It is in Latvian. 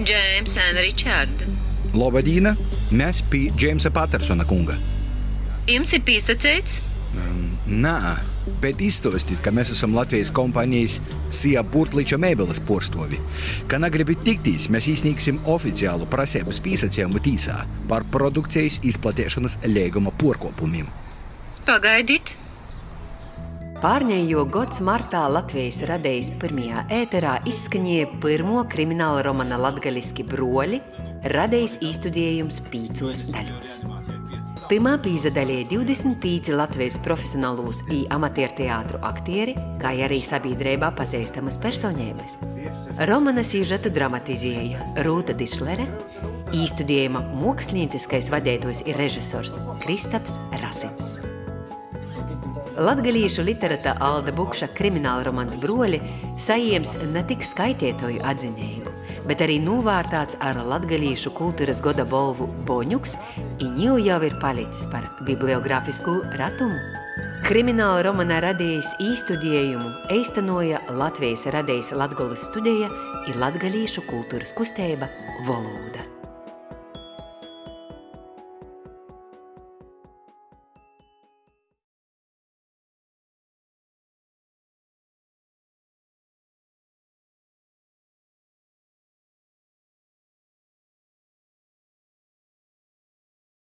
James and Richard. Labdien, mēs pie Jamesa Patersona kunga. Jums ir pīsacēts? Nē, bet izstāstīt, ka mēs esam Latvijas kompānijas Sija Burtliča mēbeles porstovi. Ka negribit tiktīs, mēs izsniegsim oficiālu prasības pīsacējumu tīsā par produkcijas izplatiešanas līguma porkopumiem. Pagaidīt. Pārņējo gods martā Latvijas radējas pirmajā ēterā izskaņēja pirmo krimināla romana latgaliski Broļi, radējas īstudējums 5 daļos. Timā pīzadaļēja 25 Latvijas profesionālūs i amatierteātru aktieri, kā arī sabiedrībā pazīstamas personības. Romana sīžetu dramatizēja Rūta Dišlere, īstudējuma mākslinieckais vadētājs ir režisors Kristaps Rasims. Latgalīšu literata Alda Bukša krimināla romans Broļi sajiems ne tik skaitietoju atziņējumu, bet arī novārtāts ar latgalīšu kultūras goda balvu Boņuks, i ņū jau ir palicis par bibliografisku ratumu. Krimināla romana radējas īstudējumu eistenoja Latvijas radējas Latgolas studeja i latgalīšu kultūras kusteiba Volūda.